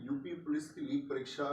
UP police की league परीक्षा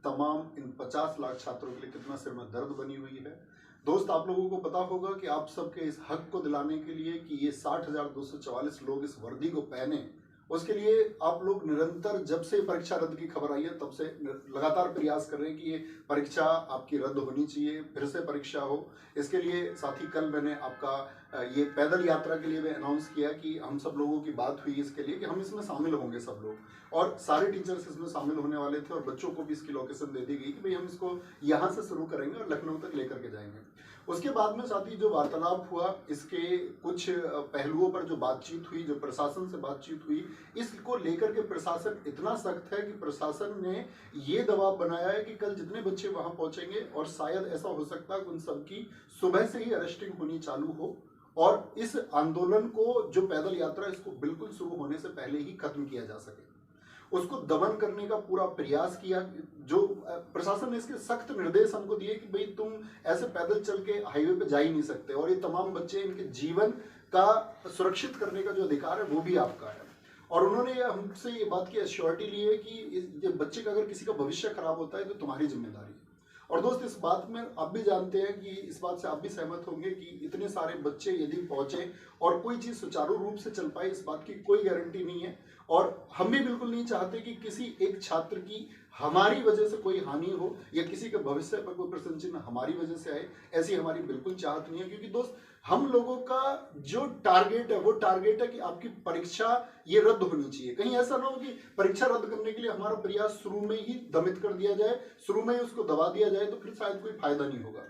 तमाम इन 50 लाख छात्रों के लिए कितना सिर में दर्द बनी हुई है। दोस्त, आप लोगों को पता होगा कि आप सबके इस हक को दिलाने के लिए कि ये 60,244 लोग इस वर्दी को पहने, उसके लिए आप लोग निरंतर जब से परीक्षा रद्द की खबर आई है तब से लगातार प्रयास कर रहे हैं कि ये परीक्षा आपकी रद्द होनी चाहिए, फिर से परीक्षा हो। इसके लिए साथ ही कल मैंने आपका ये पैदल यात्रा के लिए भी अनाउंस किया कि हम सब लोगों की बात हुई इसके लिए कि हम इसमें शामिल होंगे सब लोग, और सारे टीचर्स इसमें शामिल होने वाले थे और बच्चों को भी इसकी लोकेशन दे दी गई कि भाई हम इसको यहाँ से शुरू करेंगे और लखनऊ तक लेकर के जाएंगे। उसके बाद में साथ ही जो वार्तालाप हुआ, इसके कुछ पहलुओं पर जो बातचीत हुई, जो प्रशासन से बातचीत हुई, इसको लेकर के प्रशासन इतना सख्त है कि प्रशासन ने ये दबाव बनाया है कि कल जितने बच्चे वहां पहुंचेंगे और शायद ऐसा हो सकता है कि उन सबकी सुबह से ही अरेस्टिंग होनी चालू हो और इस आंदोलन को, जो पैदल यात्रा, इसको बिल्कुल शुरू होने से पहले ही खत्म किया जा सके, उसको दमन करने का पूरा प्रयास किया। जो प्रशासन ने इसके सख्त निर्देश हमको दिए कि भाई तुम ऐसे पैदल चल के हाईवे पे जा ही नहीं सकते और ये तमाम बच्चे, इनके जीवन का सुरक्षित करने का जो अधिकार है वो भी आपका है। और उन्होंने हमसे ये बात की एश्योरिटी ली है कि ये बच्चे का अगर किसी का भविष्य खराब होता है तो तुम्हारी जिम्मेदारी है। और दोस्त, इस बात में आप भी जानते हैं कि इस बात से आप भी सहमत होंगे कि इतने सारे बच्चे यदि पहुंचे और कोई चीज सुचारू रूप से चल पाए, इस बात की कोई गारंटी नहीं है। और हम भी बिल्कुल नहीं चाहते कि किसी एक छात्र की हमारी वजह से कोई हानि हो या किसी के भविष्य पर कोई प्रश्न चिन्ह हमारी वजह से आए, ऐसी हमारी बिल्कुल चाहत नहीं है। क्योंकि दोस्त, हम लोगों का जो टारगेट है वो टारगेट है कि आपकी परीक्षा ये रद्द होनी चाहिए। कहीं ऐसा ना हो कि परीक्षा रद्द करने के लिए हमारा प्रयास शुरू में ही दमित कर दिया जाए, शुरू में ही उसको दबा दिया जाए, तो फिर शायद कोई फायदा नहीं होगा।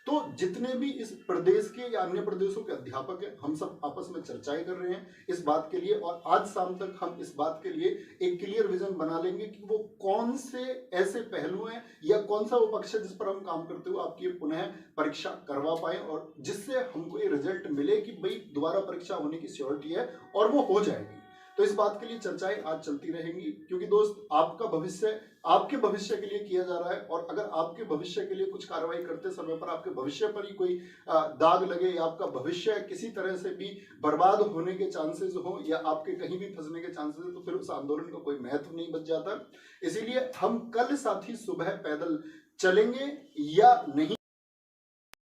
तो जितने भी इस प्रदेश के या अन्य प्रदेशों के अध्यापक हैं, हम सब आपस में चर्चाएं कर रहे हैं इस बात के लिए, और आज शाम तक हम इस बात के लिए एक क्लियर विजन बना लेंगे कि वो कौन से ऐसे पहलू हैं या कौन सा वो पक्ष है जिस पर हम काम करते हुए आपकी पुनः परीक्षा करवा पाए और जिससे हमको ये रिजल्ट मिले कि भाई दोबारा परीक्षा होने की श्योरिटी है और वो हो जाएगी। तो इस बात के लिए चर्चाएं आज चलती रहेंगी, क्योंकि दोस्त, आपका भविष्य आपके भविष्य के लिए किया जा रहा है। और अगर आपके भविष्य के लिए कुछ कार्रवाई करते समय पर आपके भविष्य पर ही कोई दाग लगे या आपका भविष्य किसी तरह से भी बर्बाद होने के चांसेस हो या आपके कहीं भी फंसने के चांसेस हो, तो फिर उस आंदोलन का कोई महत्व नहीं बच जाता। इसीलिए हम कल साथी सुबह पैदल चलेंगे या नहीं।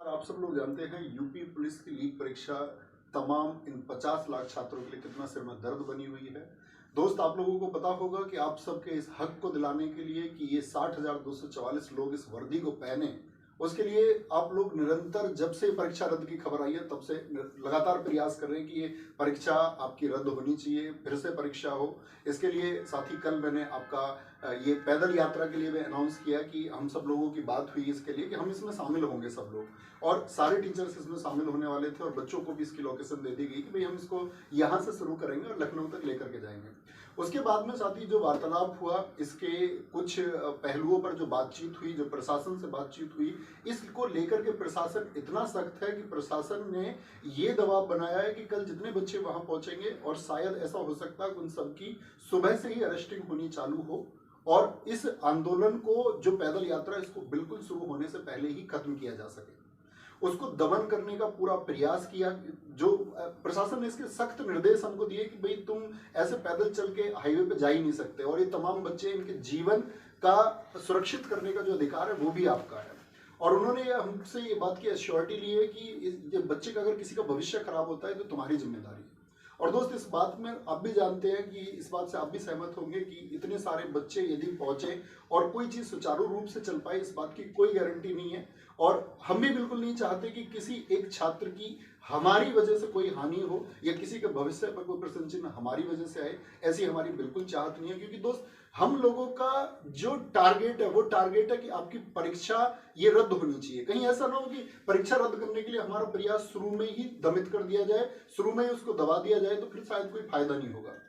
आप सब लोग जानते हैं यूपी पुलिस की लीग परीक्षा तमाम इन 50 लाख छात्रों के लिए कितना सिर में दर्द बनी हुई है। दोस्त, आप लोगों को पता होगा कि आप सबके इस हक को दिलाने के लिए कि ये 60,244 लोग इस वर्दी को पहने, उसके लिए आप लोग निरंतर जब से परीक्षा रद्द की खबर आई है तब से लगातार प्रयास कर रहे हैं कि ये परीक्षा आपकी रद्द होनी चाहिए, फिर से परीक्षा हो। इसके लिए साथ ही कल मैंने आपका ये पैदल यात्रा के लिए भी अनाउंस किया कि हम सब लोगों की बात हुई इसके लिए कि हम इसमें शामिल होंगे सब लोग, और सारे टीचर्स इसमें शामिल होने वाले थे और बच्चों को भी इसकी लोकेशन दे दी गई कि भाई हम इसको यहाँ से शुरू करेंगे और लखनऊ तक लेकर के जाएंगे। उसके बाद में साथ ही जो वार्तालाप हुआ, इसके कुछ पहलुओं पर जो बातचीत हुई, जो प्रशासन से बातचीत हुई, इसको लेकर के प्रशासन इतना सख्त है कि प्रशासन ने ये दबाव बनाया है कि कल जितने बच्चे वहां पहुंचेंगे और शायद ऐसा हो सकता है कि उन सबकी सुबह से ही अरेस्टिंग होनी चालू हो और इस आंदोलन को, जो पैदल यात्रा, इसको बिल्कुल शुरू होने से पहले ही खत्म किया जा सके, उसको दमन करने का पूरा प्रयास किया। जो प्रशासन ने इसके सख्त निर्देश हमको दिए कि भाई तुम ऐसे पैदल चल के हाईवे पे जा ही नहीं सकते और ये तमाम बच्चे, इनके जीवन का सुरक्षित करने का जो अधिकार है वो भी आपका है। और उन्होंने हमसे ये बात की एश्योरिटी ली है कि ये बच्चे का अगर किसी का भविष्य खराब होता है तो तुम्हारी जिम्मेदारी है। और दोस्त, इस बात में आप भी जानते हैं कि इस बात से आप भी सहमत होंगे कि इतने सारे बच्चे यदि पहुंचे और कोई चीज सुचारू रूप से चल पाए, इस बात की कोई गारंटी नहीं है। और हम भी बिल्कुल नहीं चाहते कि किसी एक छात्र की हमारी वजह से कोई हानि हो या किसी के भविष्य पर कोई प्रश्न चिन्ह हमारी वजह से आए, ऐसी हमारी बिल्कुल चाहत नहीं है। क्योंकि दोस्त, हम लोगों का जो टारगेट है वो टारगेट है कि आपकी परीक्षा ये रद्द होनी चाहिए। कहीं ऐसा ना हो कि परीक्षा रद्द करने के लिए हमारा प्रयास शुरू में ही दमित कर दिया जाए, शुरू में ही उसको दबा दिया जाए, तो फिर शायद कोई फायदा नहीं होगा।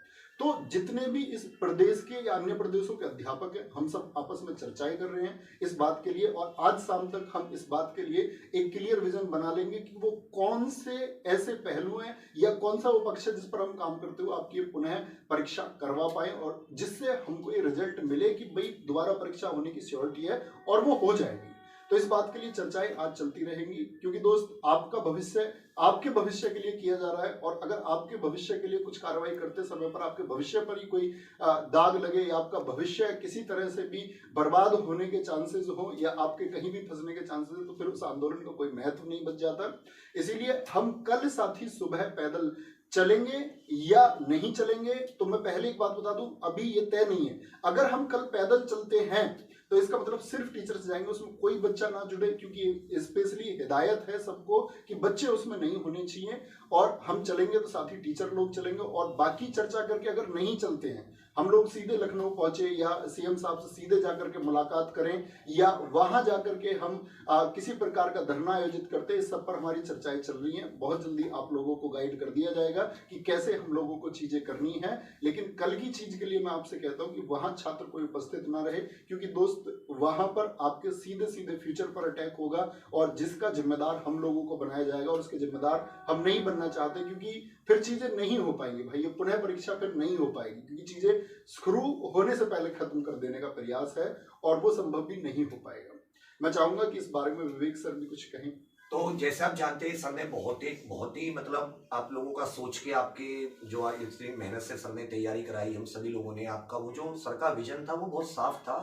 तो जितने भी इस प्रदेश के या अन्य प्रदेशों के अध्यापक हैं, हम सब आपस में चर्चाएं कर रहे हैं इस बात के लिए, और आज शाम तक हम इस बात के लिए एक क्लियर विजन बना लेंगे कि वो कौन से ऐसे पहलू हैं या कौन सा वो पक्ष है जिस पर हम काम करते हुए आपकी पुनः परीक्षा करवा पाए और जिससे हमको ये रिजल्ट मिले कि भाई दोबारा परीक्षा होने की श्योरिटी है और वो हो जाएगी। तो इस बात के लिए चर्चाएं आज चलती रहेंगी, क्योंकि दोस्त आपका भविष्य आपके भविष्य के लिए किया जा रहा है, और अगर आपके भविष्य के लिए कुछ कार्रवाई करते समय पर आपके भविष्य पर ही कोई दाग लगे, या आपका भविष्य किसी तरह से भी बर्बाद होने के चांसेस हो, या आपके कहीं भी फंसने के चांसेस हो, तो फिर उस आंदोलन का कोई महत्व नहीं बच जाता। इसीलिए हम कल साथी सुबह पैदल चलेंगे या नहीं चलेंगे, तो मैं पहले एक बात बता दूं, अभी ये तय नहीं है। अगर हम कल पैदल चलते हैं तो इसका मतलब सिर्फ टीचर्स जाएंगे, उसमें कोई बच्चा ना जुड़े, क्योंकि स्पेशली हिदायत है सबको कि बच्चे उसमें नहीं होने चाहिए। और हम चलेंगे तो साथ ही टीचर लोग चलेंगे, और बाकी चर्चा करके अगर नहीं चलते हैं, हम लोग सीधे लखनऊ पहुंचे या सीएम साहब से सीधे जाकर के मुलाकात करें, या वहां जाकर के हम किसी प्रकार का धरना आयोजित करते हैं, इस सब पर हमारी चर्चाएं चल रही हैं। बहुत जल्दी आप लोगों को गाइड कर दिया जाएगा कि कैसे हम लोगों को चीजें करनी है। लेकिन कल की चीज के लिए मैं आपसे कहता हूं कि वहां छात्र कोई उपस्थित ना रहे, क्योंकि दोस्त वहां पर आपके सीधे सीधे फ्यूचर पर अटैक होगा, और जिसका जिम्मेदार हम लोगों को बनाया जाएगा, और उसके जिम्मेदार हम नहीं बनना चाहते, क्योंकि फिर चीजें नहीं हो पाएंगी भाई, ये पुनः परीक्षा फिर नहीं हो पाएगी, क्योंकि चीजें शुरू होने से पहले खत्म कर देने का प्रयास है, और वो संभव भी नहीं हो पाएगा। मैं चाहूंगा कि इस बारे में विवेक सर भी कुछ कहें। तो जैसे आप जानते हैं, सर ने बहुत ही मतलब आप लोगों का सोच के, आपके जो इतनी मेहनत से सर ने तैयारी कराई, हम सभी लोगों ने, आपका वो जो सर का विजन था वो बहुत साफ था,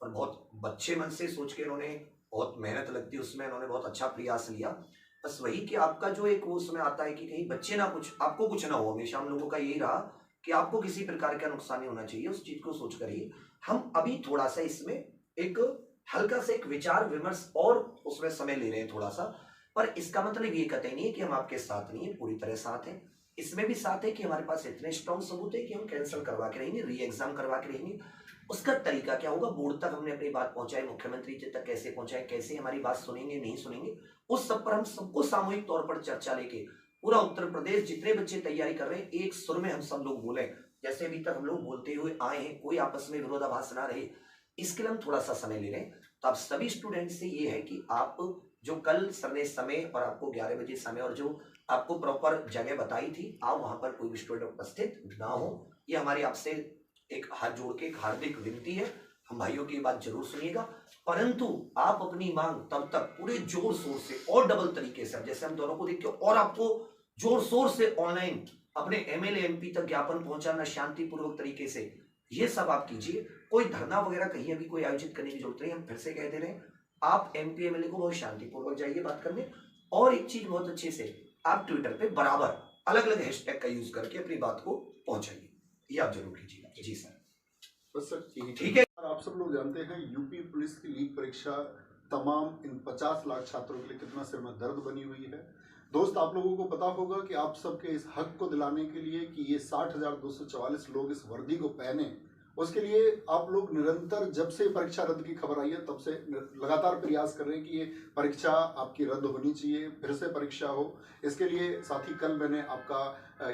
और बहुत अच्छे मन से सोच के इन्होंने, बहुत मेहनत लगती है उसमें, इन्होंने बहुत अच्छा प्रयास लिया। बस वही कि आपका जो एक वो उसमें आता है कि कहीं बच्चे ना कुछ, आपको कुछ ना हो, हमेशा हम लोगों का यही रहा कि आपको किसी प्रकार का नुकसान नहीं होना चाहिए, उस चीज को सोच कर ही हम अभी थोड़ा सा इसमें एक हल्का सा एक विचार विमर्श और उसमें समय ले रहे हैं थोड़ा सा। पर इसका मतलब ये कतई नहीं है कि हम आपके साथ नहीं है, पूरी तरह साथ हैं। इसमें भी साथ है कि हमारे पास इतने स्ट्रॉन्ग सबूत है कि हम कैंसिल करवा के रहेंगे, री एग्जाम करवा के रहेंगे। उसका तरीका क्या होगा, बोर्ड तक हमने अपनी बात पहुंचाई, मुख्यमंत्री जी तक कैसे पहुंचाए, कैसे हमारी बात सुनेंगे नहीं सुनेंगे, उस सब पर हम सबको सामूहिक तौर पर चर्चा लेके, पूरा उत्तर प्रदेश जितने बच्चे तैयारी कर रहे हैं, एक सुर में हम सब लोग बोले, जैसे अभी तक हम लोग बोलते हुए आए हैं, कोई आपस में विरोधाभास ना रहे, इसके लिए हम थोड़ा सा समय ले रहे हैं। तो आप सभी स्टूडेंट से ये है कि आप जो कल सर ने समय और आपको 11 बजे समय और जो आपको प्रॉपर जगह बताई थी, आप वहां पर कोई भी स्टूडेंट उपस्थित ना हो, ये हमारी आपसे एक हाथ जोड़ के एक हार्दिक विनती है। हम भाइयों की बात जरूर सुनिएगा, परंतु आप अपनी मांग तब तक पूरे जोर शोर से और डबल तरीके से, जैसे हम दोनों को देख के और आपको जोर शोर से ऑनलाइन अपने एमएलए एमपी तक ज्ञापन पहुंचाना शांतिपूर्वक तरीके से, ये सब आप कीजिए। कोई धरना वगैरह कहीं अभी कोई आयोजित करने की जरूरत नहीं, हम फिर से कह दे रहे हैं, आप एमपी एमएलए को बहुत शांतिपूर्वक जाइए बात करने। और एक चीज बहुत अच्छे से, आप ट्विटर पे बराबर अलग अलग हैशटैग का यूज करके अपनी बात को पहुंचाइए, ये आप जरूर कीजिएगा। जी सर। बस सर ठीक है। आप सब लोग जानते हैं यूपी पुलिस की लीग परीक्षा तमाम इन 50 लाख छात्रों के लिए कितना सिर में दर्द बनी हुई है। दोस्त आप लोगों को पता होगा कि आप सबके इस हक को दिलाने के लिए कि ये 60,244 लोग इस वर्दी को पहने, उसके लिए आप लोग निरंतर, जब से परीक्षा रद्द की खबर आई है तब से लगातार प्रयास कर रहे हैं कि ये परीक्षा आपकी रद्द होनी चाहिए, फिर से परीक्षा हो। इसके लिए साथ ही कल मैंने आपका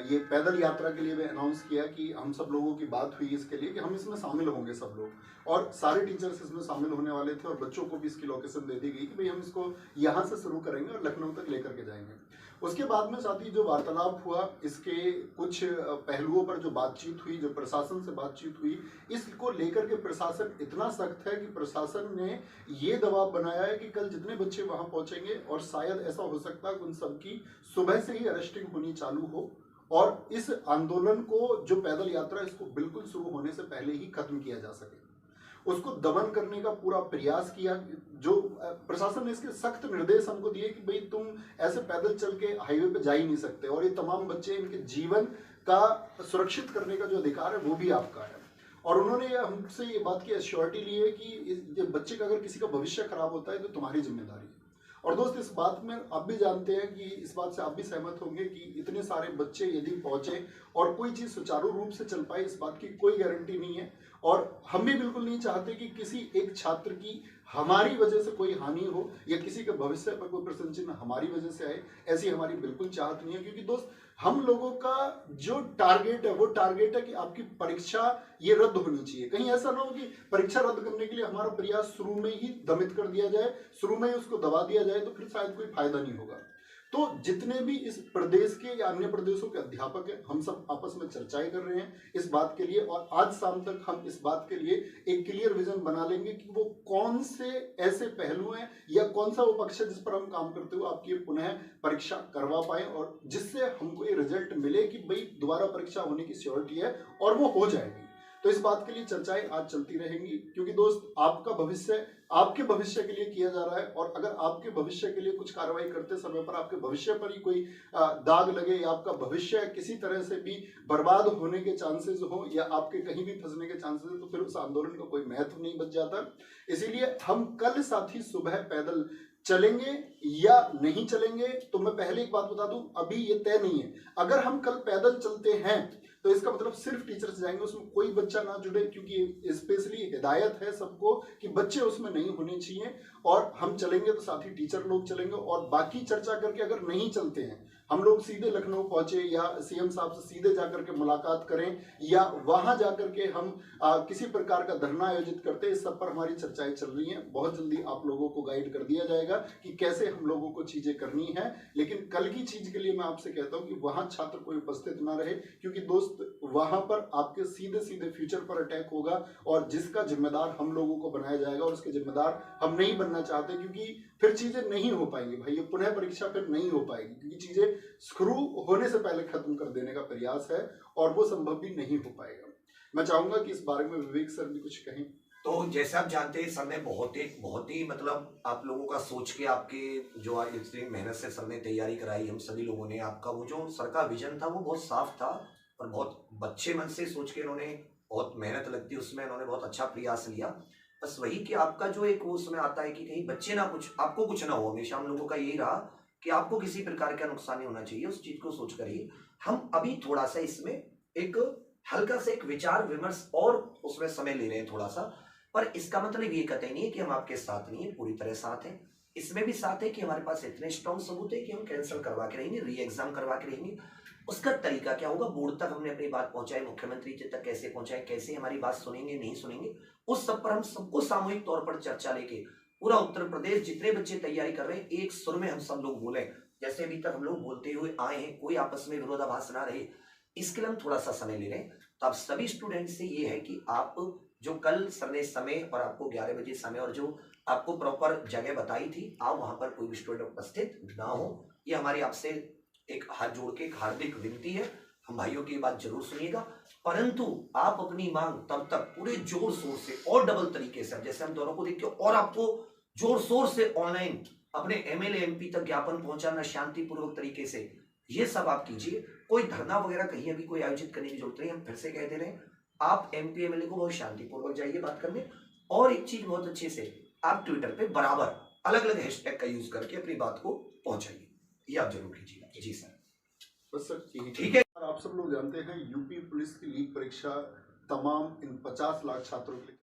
ये पैदल यात्रा के लिए भी अनाउंस किया कि हम सब लोगों की बात हुई इसके लिए कि हम इसमें शामिल होंगे सब लोग, और सारे टीचर्स इसमें शामिल होने वाले थे, और बच्चों को भी इसकी लोकेशन दे दी गई कि भाई हम इसको यहाँ से शुरू करेंगे और लखनऊ तक लेकर के जाएंगे। उसके बाद में साथ ही जो वार्तालाप हुआ, इसके कुछ पहलुओं पर जो बातचीत हुई, जो प्रशासन से बातचीत हुई, इसको लेकर के प्रशासन इतना सख्त है कि प्रशासन ने ये दबाव बनाया है कि कल जितने बच्चे वहां पहुंचेंगे, और शायद ऐसा हो सकता है कि उन सबकी सुबह से ही अरेस्टिंग होनी चालू हो, और इस आंदोलन को, जो पैदल यात्रा, इसको बिल्कुल शुरू होने से पहले ही खत्म किया जा सके, उसको दमन करने का पूरा प्रयास किया। जो प्रशासन ने इसके सख्त निर्देश हमको दिए कि भाई तुम ऐसे पैदल चल के हाईवे पे जा ही नहीं सकते, और ये तमाम बच्चे, इनके जीवन का सुरक्षित करने का जो अधिकार है वो भी आपका है। और उन्होंने हमसे ये बात की एश्योरिटी ली है कि बच्चे का अगर किसी का भविष्य खराब होता है तो तुम्हारी जिम्मेदारी है। और दोस्त इस बात में आप भी जानते हैं कि इस बात से आप भी सहमत होंगे कि इतने सारे बच्चे यदि पहुंचे और कोई चीज सुचारू रूप से चल पाए, इस बात की कोई गारंटी नहीं है। और हम भी बिल्कुल नहीं चाहते कि किसी एक छात्र की हमारी वजह से कोई हानि हो, या किसी के भविष्य पर कोई प्रश्न चिन्ह हमारी वजह से आए, ऐसी हमारी बिल्कुल चाहत नहीं है। क्योंकि दोस्त हम लोगों का जो टारगेट है वो टारगेट है कि आपकी परीक्षा ये रद्द होनी चाहिए। कहीं ऐसा ना हो कि परीक्षा रद्द करने के लिए हमारा प्रयास शुरू में ही दमित कर दिया जाए, शुरू में ही उसको दबा दिया जाए, तो फिर शायद कोई फायदा नहीं होगा। तो जितने भी इस प्रदेश के या अन्य प्रदेशों के अध्यापक हैं, हम सब आपस में चर्चाएं कर रहे हैं इस बात के लिए, और आज शाम तक हम इस बात के लिए एक क्लियर विजन बना लेंगे कि वो कौन से ऐसे पहलू हैं या कौन सा वो पक्ष है जिस पर हम काम करते हुए आपकी पुनः परीक्षा करवा पाए, और जिससे हमको ये रिजल्ट मिले कि भाई दोबारा परीक्षा होने की श्योरिटी है और वो हो जाएगी। तो इस बात के लिए चर्चाएं आज चलती रहेंगी, क्योंकि दोस्त आपका भविष्य आपके भविष्य के लिए किया जा रहा है, और अगर आपके भविष्य के लिए कुछ कार्रवाई करते समय पर आपके भविष्य पर ही कोई दाग लगे या आपका भविष्य किसी तरह से भी बर्बाद होने के चांसेस हो या आपके कहीं भी फंसने के चांसेस हो, तो फिर उस आंदोलन का कोई महत्व नहीं बच जाता। इसीलिए हम कल साथी सुबह पैदल चलेंगे या नहीं चलेंगे, तो मैं पहले एक बात बता दूं, अभी ये तय नहीं है। अगर हम कल पैदल चलते हैं तो इसका मतलब सिर्फ टीचर्स जाएंगे, उसमें कोई बच्चा ना जुड़े, क्योंकि स्पेशली हिदायत है सबको कि बच्चे उसमें नहीं होने चाहिए। और हम चलेंगे तो साथ ही टीचर लोग चलेंगे, और बाकी चर्चा करके अगर नहीं चलते हैं, हम लोग सीधे लखनऊ पहुंचे या सीएम साहब से सीधे जाकर के मुलाकात करें या वहां जाकर के हम किसी प्रकार का धरना आयोजित करते हैं, इस सब पर हमारी चर्चाएं चल रही हैं। बहुत जल्दी आप लोगों को गाइड कर दिया जाएगा कि कैसे हम लोगों को चीजें करनी है। लेकिन कल की चीज के लिए मैं आपसे कहता हूं कि वहां छात्र कोई उपस्थित ना रहे, क्योंकि दोस्त वहां पर आपके सीधे सीधे फ्यूचर पर अटैक होगा, और जिसका जिम्मेदार हम लोगों को बनाया जाएगा, और उसके जिम्मेदार हम नहीं बनना चाहते, क्योंकि फिर चीजें नहीं हो पाएंगी भाई, ये पुनः परीक्षा फिर नहीं हो पाएगी, क्योंकि चीजें शुरू होने से पहले खत्म कर देने का प्रयास है और वो संभव भी नहीं हो पाएगा। मैं चाहूंगा कि इस बारे में विवेक सर भी कुछ कहें। तो जैसे आप जानते हैं, सर ने बहुत ही मतलब आप लोगों का सोच के, आपके जो इतनी मेहनत से सर ने तैयारी कराई, हम सभी लोगों ने, आपका वो जो सर का विजन था वो बहुत साफ था, और बहुत अच्छे मन से सोच के इन्होंने, बहुत मेहनत लगती उसमें, इन्होंने बहुत अच्छा प्रयास लिया। बस वही कि आपका जो एक वो उसमें आता है कि कहीं बच्चे ना कुछ, आपको कुछ ना हो, हमेशा हम लोगों का यही रहा कि आपको किसी प्रकार का नुकसान नहीं होना चाहिए, उस चीज को सोच कर ही हम अभी थोड़ा सा इसमें एक हल्का सा एक विचार विमर्श और उसमें समय ले रहे हैं थोड़ा सा। पर इसका मतलब ये कतई नहीं है कि हम आपके साथ नहीं है, पूरी तरह साथ हैं। इसमें भी साथ है कि हमारे पास इतने स्ट्रॉन्ग सबूत है कि हम कैंसिल करवा के रहेंगे, री एग्जाम करवा के रहेंगे। उसका तरीका क्या होगा, बोर्ड तक हमने अपनी बात पहुंचाई, मुख्यमंत्री जी तक कैसे पहुंचाए, कैसे हमारी बात सुनेंगे नहीं सुनेंगे, उस सब पर हम सबको सामूहिक तौर पर चर्चा लेके पूरा उत्तर प्रदेश जितने बच्चे तैयारी कर रहे हैं, एक सुर में हम सब लोग बोले, जैसे अभी तक हम लोग बोलते हुए आए हैं, कोई आपस में विरोधाभास ना रहे, इसके लिए हम थोड़ा सा समय ले रहे हैं। तो आप सभी स्टूडेंट से ये है कि आप जो कल सर ने समय और आपको 11 बजे समय और जो आपको प्रॉपर जगह बताई थी, आप वहां पर कोई भी स्टूडेंट उपस्थित ना हो, ये हमारी आपसे एक हाथ जोड़ के एक हार्दिक विनती है। हम भाइयों की बात जरूर सुनिएगा, परंतु आप अपनी मांग तब तक पूरे जोर शोर से और डबल तरीके से, जैसे हम दोनों को देखते हो, और आपको जोर शोर से ऑनलाइन अपने एमएलए एमपी तक ज्ञापन पहुंचाना शांतिपूर्वक तरीके से, ये सब आप कीजिए। कोई धरना वगैरह कहीं अभी कोई आयोजित करने की जरूरत नहीं, हम फिर से कह दे रहे हैं, आप एमपी एमएलए को बहुत शांतिपूर्वक जाइए बात करने। और एक चीज बहुत अच्छे से, आप ट्विटर पे बराबर अलग अलग हैशटैग का यूज करके अपनी बात को पहुंचाइए, ये आप जरूर कीजिएगा। जी सर, बस सर ठीक है। आप सब लोग जानते हैं यूपी पुलिस की लीग परीक्षा तमाम इन 50 लाख छात्रों के लिए